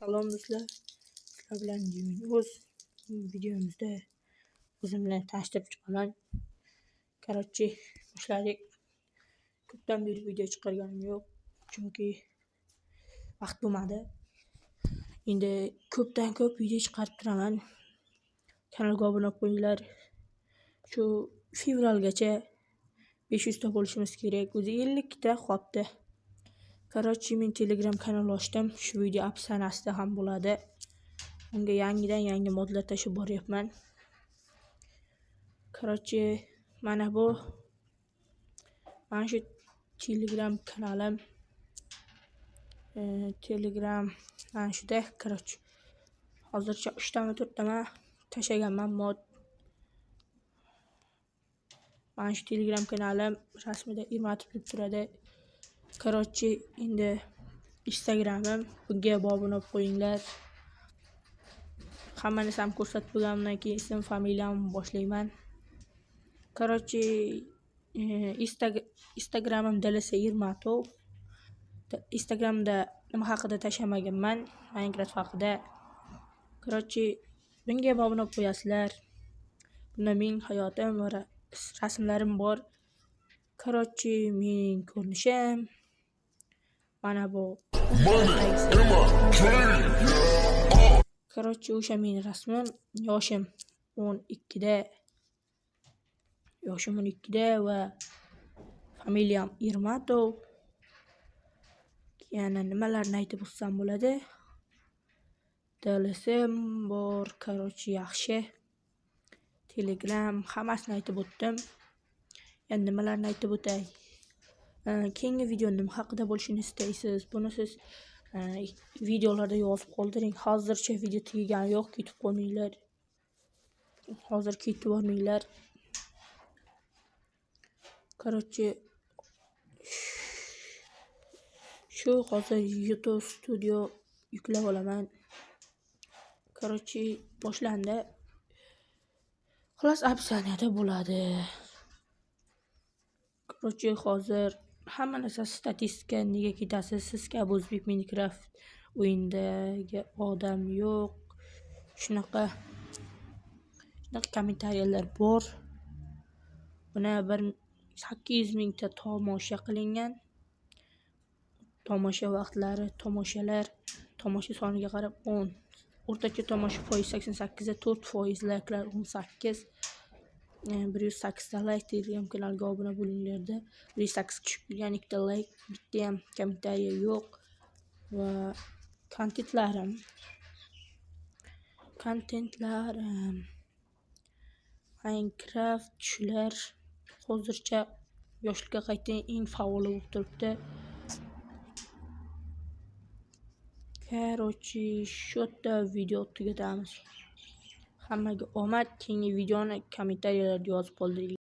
Salom do'stlar, sizlar bilan o'z videomizda o'zimni tanishtirib chiqaman. Короче, boshladik. Ko'pdan beri video chiqarganim yo'q, chunki vaqt bo'lmadi. Endi ko'pdan ko'p video chiqarib turaman. Kanalga obuna qo'yinglar. Shu fevralgacha 500 ta bo'lishimiz kerak. O'zi 50 ta qoldi. Короче, men Telegram kanal ochdim. Shu video afsonasida ham bo'ladi. Unga yangi modlar tashib boryapman. Короче, mana shu Telegram kanalim. Telegram mana shuda. Короче, hozircha 3 tami 4 tami tashaganman mod. Mana shu Telegram kanalim rasmida Irmatov deb turadi. Короче, endi Instagramim, bunga obuna qo'yinglar. Hamma narsani ko'rsatib bo'lganimdan keyin ism, familiyamni boshlayman. Короче, Instagramim DLC Irmatov. Instagramda nima haqida tashamaganman, Minecraft haqida. Короче, bunga obuna qo'yasizlar. Bunda men hayotim va rasmlarim bor. Короче, mening ko'rinishim mana bu. Короче, o'sha mening rasmim. Yoshim 12da va familiyam Irmatov. Yana nimalarni aytib o'tsam bo'ladi? DLSim bor, короче, yaxshi. Telegram hammasini aytib o'tdim. Endi nimalarni aytib o'tay? Keyingi video nima haqida bo'lishini istaysiz? Buni siz videolarda yozib qoldiring. Hozircha video tugagani yo'q, ketib qolmanglar. Hozir ketib bormanglar. Короче, shu hozir YouTube Studio yuklab olaman. Короче, boshlandi. Xullas opsiyada bo'ladi. Короче, hozir hamma narsa statistika, nega ketasiz? Siz kabi o'zbek Minecraft o'yindagi odam yo'q. Shunaqa kommentariyalar bor. Buni 800 mingta tomosha qilingan. Tomosha vaqtlari, tomosha soniga qarab 10. O'rtacha tomosha foiz 88 da 4%, like'lar 18. 108 ta like, Telegram kanalga obuna bo'linglarda. 108 kishi bo'lgan, 2 ta like, bitta ham kommentariya yo'q. Va kontentlarim Minecraft shular. Hozircha yoshlikka qaytgan eng faol bo'lib turibdi. Короче, shu yerda video tugatamiz. Hammaga omad. Keyingi videoni kommentariyalarda yozib qoldiring.